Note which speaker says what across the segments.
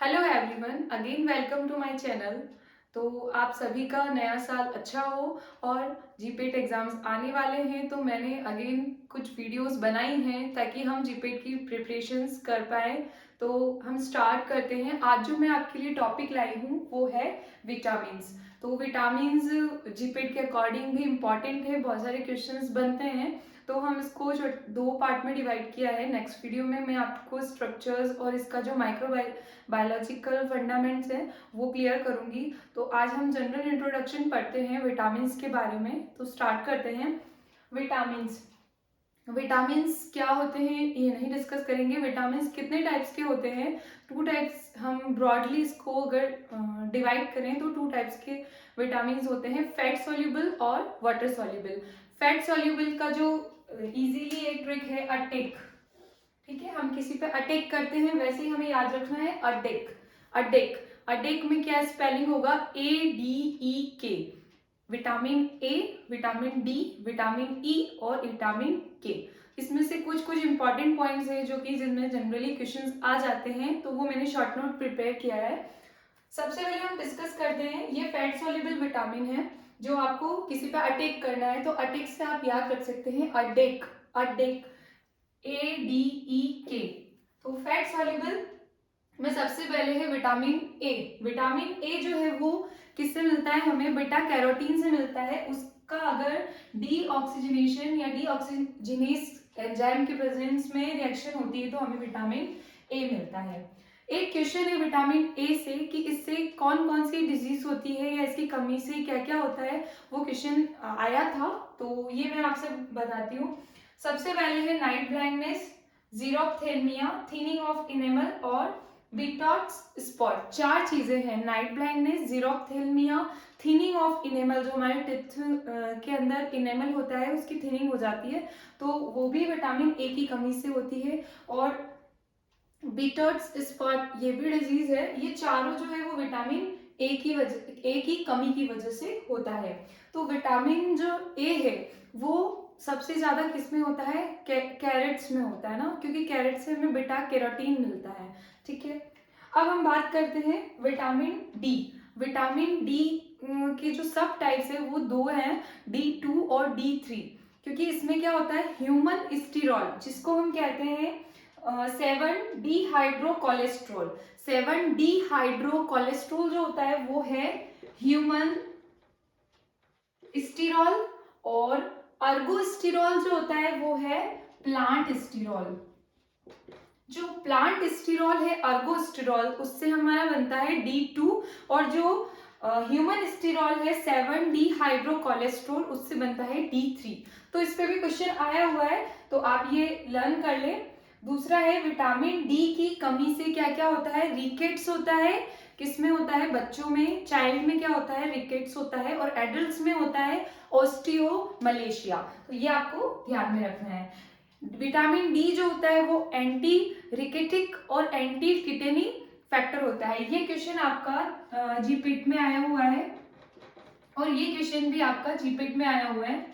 Speaker 1: Hello everyone, again welcome to my channel. तो आप सभी का नया साल अच्छा हो और जीपेट एग्ज़ाम्स आने वाले हैं, तो मैंने अगेन कुछ वीडियोस बनाई हैं ताकि हम जीपेट की प्रिपरेशंस कर पाएँ। तो हम स्टार्ट करते हैं। आज जो मैं आपके लिए टॉपिक लाई हूँ वो है विटामिन्स। तो विटामिन्स जीपेट के अकॉर्डिंग भी इम्पॉर्टेंट है, बहुत सारे क्वेश्चंस बनते हैं। तो हम इसको जो दो पार्ट में डिवाइड किया है। नेक्स्ट वीडियो में मैं आपको स्ट्रक्चर्स और इसका जो बायोलॉजिकल फंडामेंट्स हैं वो क्लियर करूंगी। तो आज हम जनरल इंट्रोडक्शन पढ़ते हैं विटामिन्स के बारे में। तो स्टार्ट करते हैं। विटामिन्स विटामिन्स क्या होते हैं ये नहीं डिस्कस करेंगे। विटामिन्स कितने टाइप्स के होते हैं? Two types. हम ब्रॉडली इसको अगर डिवाइड करें तो टू टाइप्स के विटामिन्स होते हैं, फैट सॉल्युबल और वाटर सॉल्युबल। फैट सॉल्युबल का जो इजीली एक ट्रिक है अटेक। ठीक है, हम किसी पे अटैक करते हैं, वैसे ही हमें याद रखना है अटैक। अटैक अटैक में क्या स्पेलिंग होगा? ADEK। Vitamin A, vitamin D, vitamin E और विटामिन के। इसमें से कुछ कुछ इंपॉर्टेंट पॉइंट्स हैं जो कि जिनमें जनरली क्वेश्चंस आ जाते हैं, तो वो मैंने शॉर्ट नोट प्रिपेयर किया है। सबसे पहले हम डिस्कस करते हैं, ये फैट सॉल्युबल विटामिन है जो आपको किसी पे अटैक करना है, तो अटैक से आप याद रख सकते हैं अटैक। Attack ADEK। तो फैट सॉल्युबल में सबसे पहले है विटामिन ए। विटामिन ए जो है वो किससे मिलता है? हमें बीटा कैरोटीन से मिलता है। उसका अगर डीऑक्सीजनेशन या डीऑक्सीजनेस एंजाइम के प्रेजेंस में रिएक्शन होती है तो हमें विटामिन ए मिलता है। एक क्वेश्चन है विटामिन ए से कि इससे कौन कौन सी डिजीज होती है या इसकी कमी से क्या क्या होता है, वो क्वेश्चन आया था। तो ये मैं आपसे बताती हूँ। सबसे पहले है night blindness, xerophthalmia, thinning of enamel और बीटॉक्स स्पॉट। चार चीजें हैं, night blindness, xerophthalmia, thinning of enamel, जो हमारे टिथ के अंदर इनेमल होता है उसकी थिनिंग हो जाती है, तो वो भी विटामिन ए की कमी से होती है। और बीटर्स स्पॉट ये भी डिजीज है। ये चारों जो है वो विटामिन ए की कमी की वजह से होता है। तो विटामिन जो ए है वो सबसे ज्यादा किसमें होता है? कैरेट्स में होता है ना, क्योंकि कैरेट से हमें बीटा कैरोटीन मिलता है। ठीक है, अब हम बात करते हैं विटामिन डी। विटामिन डी के जो सब टाइप्स है वो दो हैं, D2 और D3। क्योंकि इसमें क्या होता है, ह्यूमन स्टीरॉल जिसको हम कहते हैं 7 डिहाइड्रोकोलेस्ट्रॉल। 7 डिहाइड्रोकोलेस्ट्रॉल जो होता है वो है ह्यूमन स्टीरॉल, और अर्गोस्टिरॉल जो होता है वो है प्लांट स्टीरॉल। जो प्लांट स्टीरॉल है अर्गोस्टिरॉल, उससे हमारा बनता है D2, और जो ह्यूमन स्टीरॉल है 7 डिहाइड्रोकोलेस्ट्रॉल, उससे बनता है D3। तो इस पे भी क्वेश्चन आया हुआ है, तो आप ये लर्न कर ले। दूसरा है विटामिन डी की कमी से क्या क्या होता है? रिकेट्स होता है। किसमें होता है? बच्चों में, चाइल्ड में क्या होता है? रिकेट्स होता है। और एडल्ट्स में होता है ऑस्टियोमलेशिया। तो ये आपको ध्यान में रखना है। विटामिन डी जो होता है वो एंटी रिकेटिक और एंटी किटेनी फैक्टर होता है। ये क्वेश्चन आपका जीपीट में आया हुआ है, और ये क्वेश्चन भी आपका जीपीट में आया हुआ है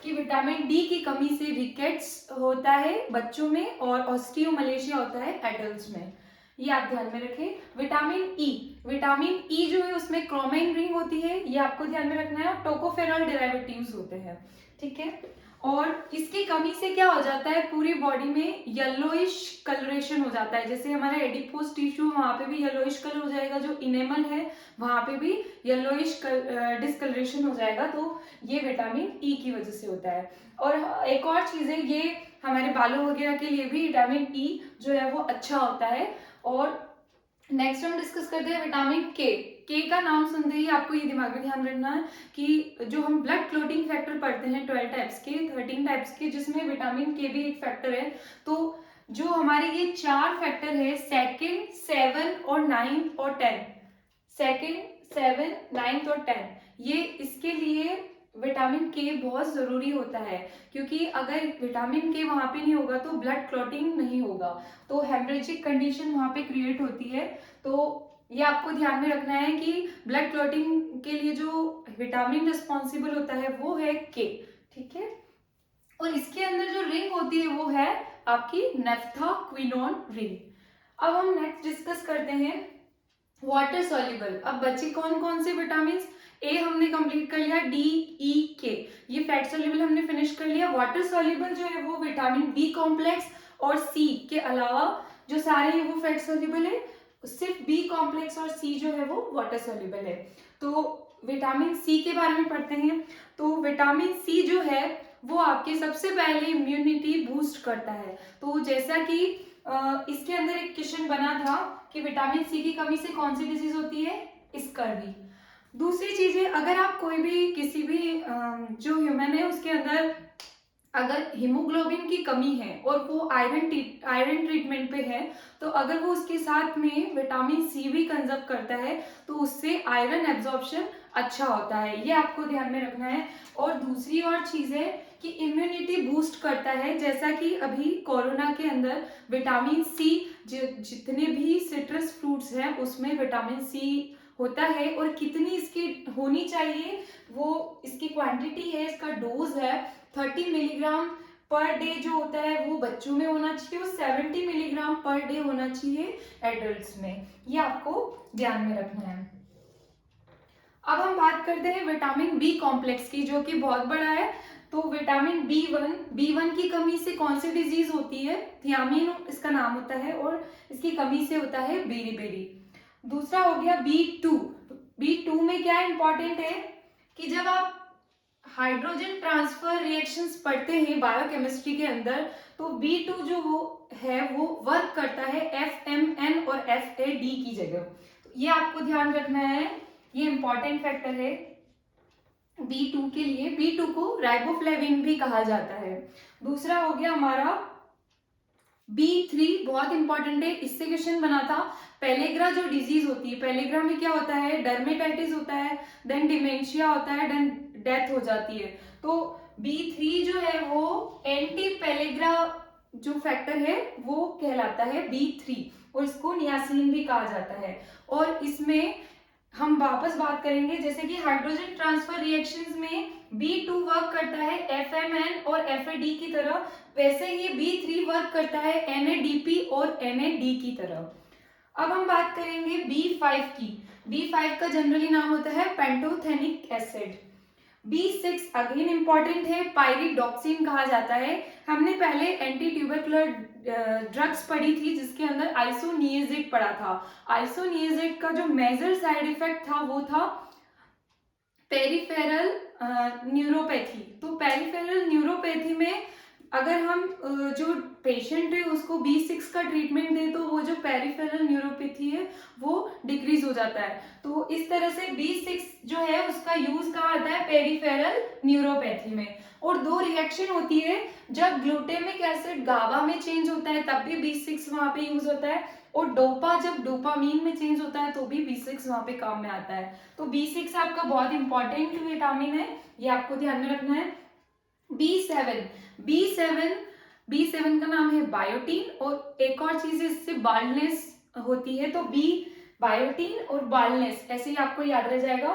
Speaker 1: कि विटामिन डी की कमी से रिकेट्स होता है बच्चों में और ऑस्टियोमलेशिया होता है एडल्ट्स में। ये आप ध्यान में रखें। विटामिन ई, विटामिन ई जो है उसमें क्रोमाइन रिंग होती है, ये आपको ध्यान में रखना है, और टोकोफेरॉल डेरिवेटिव्स होते हैं। ठीक है, और इसकी कमी से क्या हो जाता है, पूरी बॉडी में येलोइश कलरेशन हो जाता है। जैसे हमारा एडिपोज टिश्यू, वहां पे भी येलोइश कलर हो जाएगा, जो इनेमल है वहां पे भी येलोइश डिस्कलरेशन हो जाएगा। तो ये विटामिन ई की वजह से होता है। और एक और चीज है, ये हमारे बालों वगैरह के लिए भी विटामिन ई जो है वो अच्छा होता है। और नेक्स्ट हम डिस्कस करते हैं विटामिन के। के का नाम सुनते ही आपको ये दिमाग में ध्यान रखना है कि जो हम ब्लड क्लोटिंग फैक्टर पढ़ते हैं 12 टाइप्स के, 13 टाइप्स के, जिसमें विटामिन के भी एक फैक्टर है। तो जो हमारे ये चार फैक्टर है, सेकेंड, 7 और 9 और 10, सेकेंड, 7, 9 और 10, ये इसके लिए विटामिन के बहुत जरूरी होता है। क्योंकि अगर विटामिन के वहां पे नहीं होगा तो ब्लड क्लॉटिंग नहीं होगा, तो हेमरेजिक कंडीशन वहां पे क्रिएट होती है। तो ये आपको ध्यान में रखना है कि ब्लड क्लॉटिंग के लिए जो विटामिन रिस्पॉन्सिबल होता है वो है के। ठीक है, और इसके अंदर जो रिंग होती है वो है आपकी नेफ्थाक्विनोन रिंग। अब हम नेक्स्ट डिस्कस करते हैं वाटर सॉल्युबल। अब बचे कौन कौन से विटामिन? ए हमने कंप्लीट कर लिया, डी, ई, के, ये फैट सॉल्युबल हमने फिनिश कर लिया। वाटर सॉल्युबल जो है वो विटामिन बी कॉम्प्लेक्स और सी के अलावा जो सारे हैं वो फैट सॉल्युबल है, सिर्फ बी कॉम्प्लेक्स और सी जो है वो वाटर सॉल्युबल है। तो विटामिन सी के बारे में पढ़ते हैं। तो विटामिन सी जो है वो आपके सबसे पहले इम्यूनिटी बूस्ट करता है। तो जैसा कि इसके अंदर एक क्वेश्चन बना था कि विटामिन सी की कमी से कौन सी डिजीज होती है? स्कर्वी। दूसरी चीज है, अगर आप कोई भी किसी भी जो ह्यूमन है उसके अंदर अगर हीमोग्लोबिन की कमी है और वो आयरन ट्रीटमेंट पे है, तो अगर वो उसके साथ में विटामिन सी भी कंजर्व करता है तो उससे आयरन एब्जॉर्प्शन अच्छा होता है, ये आपको ध्यान में रखना है। और दूसरी और चीज है कि इम्यूनिटी बूस्ट करता है, जैसा कि अभी कोरोना के अंदर विटामिन सी जितने भी सिट्रस फ्रूट्स हैं उसमें विटामिन सी होता है, और कितनी इसकी होनी चाहिए, वो इसकी क्वांटिटी है, इसका डोज है 30 मिलीग्राम पर डे जो होता है वो बच्चों में होना चाहिए, और 70 मिलीग्राम पर डे होना चाहिए एडल्ट्स में, ये आपको ध्यान में रखना है। अब हम बात करते हैं विटामिन बी कॉम्प्लेक्स की, जो कि बहुत बड़ा है। तो विटामिन बी वन की कमी से कौन सी डिजीज होती है? थियामीन इसका नाम होता है, और इसकी कमी से होता है बेरी। दूसरा हो गया बी टू में क्या इंपॉर्टेंट है कि जब आप हाइड्रोजन ट्रांसफर रिएक्शंस पढ़ते हैं बायोकेमिस्ट्री के अंदर, तो बी टू जो वो है वो वर्क करता है FMN और FAD की जगह, तो ये आपको ध्यान रखना है, ये इंपॉर्टेंट फैक्टर है बी टू के लिए। बी टू को राइबोफ्लेविन भी कहा जाता है। दूसरा हो गया हमारा बी थ्री, बहुत इंपॉर्टेंट है, इससे क्वेश्चन बना था। पेलेग्रा जो डिजीज होती है, पेलेग्रा में क्या होता है? डर्मेटाइटिस होता है, देन डिमेंशिया होता है, देन डेथ हो जाती है। तो बी3 जो है वो एंटी पेलेग्रा जो फैक्टर है वो कहलाता है बी3, और इसको नियासिन भी कहा जाता है। और इसमें हम वापस बात करेंगे, जैसे कि हाइड्रोजन ट्रांसफर रिएक्शंस में बी2 वर्क करता है FMN और FAD की तरह, वैसे ही बी3 वर्क करता है NADP और NAD की तरह। अब हम बात करेंगे बी5 की। बी5 का जनरली नाम होता है pantothenic acid. B6 again important है, पायरिडॉक्सिन कहा जाता है। हमने पहले एंटी ट्यूबरकुलर ड्रग्स पढ़ी थी जिसके अंदर आइसोनिएजेट पढ़ा था। आइसोनिएजेट का जो मेजर साइड इफेक्ट था वो था पेरिफेरल न्यूरोपैथी। तो पेरिफेरल न्यूरोपैथी में अगर हम जो पेशेंट है उसको बी6 का ट्रीटमेंट दे तो वो जो पेरिफेरल न्यूरोपैथी है वो डिक्रीज हो जाता है। तो इस तरह से बी6 जो है उसका यूज कहाँ आता है? पेरिफेरल न्यूरोपैथी में। और दो रिएक्शन होती है, जब ग्लूटामिक एसिड गाबा में चेंज होता है तब भी बी6 वहां पे यूज होता है, और डोपा जब डोपामीन में चेंज होता है तो भी बी6 वहां पे काम में आता है। तो बी6 आपका बहुत इंपॉर्टेंट विटामिन है, ये आपको ध्यान में रखना है। बी7 का नाम है बायोटीन, और एक और चीज इससे बाल्डनेस होती है, तो बी बायोटीन और बाल्डनेस ऐसे ही आपको याद रह जाएगा।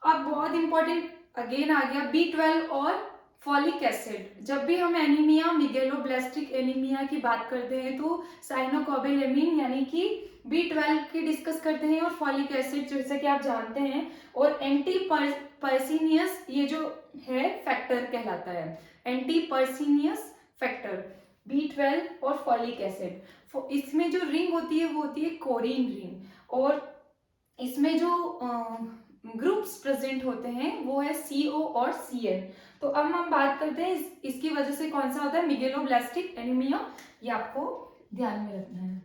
Speaker 1: अब बहुत इंपॉर्टेंट अगेन आ गया बी12 और फॉलिक एसिड। जब भी हम एनीमिया, मिगेलोब्लास्टिक एनीमिया की बात करते हैं तो साइनोकोबालेमिन यानी कि बी12 की डिस्कस करते हैं, और फॉलिक एसिड जैसे कि आप जानते हैं, और एंटी पर्सिनियस ये जो है फैक्टर कहलाता है, एंटी पर्सिनियस फैक्टर बी12 और फॉलिक एसिड। इसमें जो रिंग होती है वो होती है कोरिन रिंग, और इसमें जो ग्रुप्स प्रेजेंट होते हैं वो है CO और CN। तो अब हम बात करते हैं इसकी वजह से कौन सा होता है? मिगेलोब्लास्टिक एनीमिया, ये आपको ध्यान में रखना है।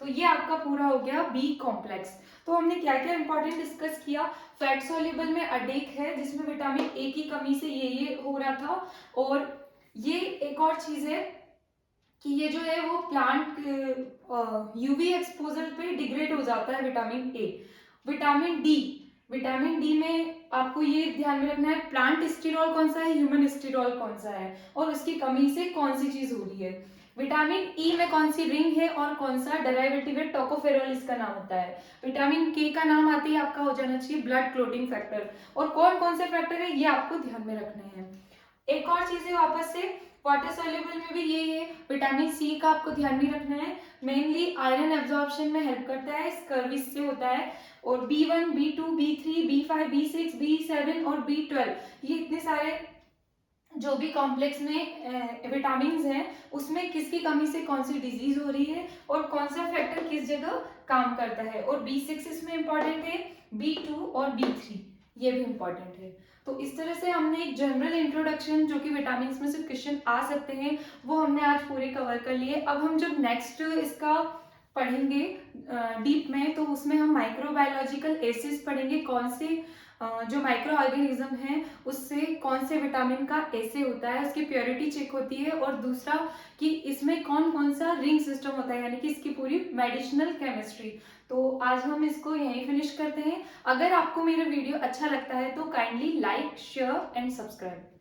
Speaker 1: तो ये आपका पूरा हो गया बी कॉम्प्लेक्स। तो हमने क्या क्या इंपॉर्टेंट डिस्कस किया। फैट सोल्यूबल में अडेक है जिसमें विटामिन ए की कमी से ये हो रहा था, और ये एक और चीज है कि ये जो है वो प्लांट UV एक्सपोजर पे डिग्रेड हो जाता है विटामिन ए। विटामिन डी में आपको ये ध्यान में रखना है प्लांट स्टीरॉल कौन सा है, ह्यूमन स्टीरॉल कौन सा है, और उसकी कमी से कौन सी चीज हो रही है। विटामिन ई में कौन सी रिंग है और कौन सा डेरिवेटिव है, टोकोफेरॉल इसका नाम होता है। विटामिन के का नाम आते ही आपका हो जाना चाहिए ब्लड क्लोटिंग फैक्टर। और कौन कौन से फैक्टर है ये आपको ध्यान में रखने हैं। एक और चीज है वापस से वाटर सॉल्युबल में भी यही है, विटामिन सी का आपको ध्यान भी रखना है, मेनली आयरन एब्जॉर्प्शन में हेल्प करता है, स्कर्वी से होता है। और B1, B2, B3, B5, B6, B7 और B12, ये इतने सारे जो भी कॉम्प्लेक्स में विटामिन हैं, उसमें किसकी कमी से कौन सी डिजीज हो रही है और कौन सा फैक्टर किस जगह काम करता है। और B6 इसमें इंपॉर्टेंट है, B2 और B3 ये भी इंपॉर्टेंट है। तो इस तरह से हमने एक जनरल इंट्रोडक्शन, जो कि विटामिन में से क्वेश्चन आ सकते हैं, वो हमने आज पूरे कवर कर लिए। अब हम जब नेक्स्ट इसका पढ़ेंगे डीप में, तो उसमें हम माइक्रोबायोलॉजिकल एसिड्स पढ़ेंगे, कौन से जो माइक्रो ऑर्गेनिज्म है उससे कौन से विटामिन का ऐसे होता है, उसकी प्योरिटी चेक होती है। और दूसरा कि इसमें कौन कौन सा रिंग सिस्टम होता है, यानी कि इसकी पूरी मेडिसिनल केमिस्ट्री। तो आज हम इसको यहीं फिनिश करते हैं। अगर आपको मेरा वीडियो अच्छा लगता है तो kindly like, share and subscribe.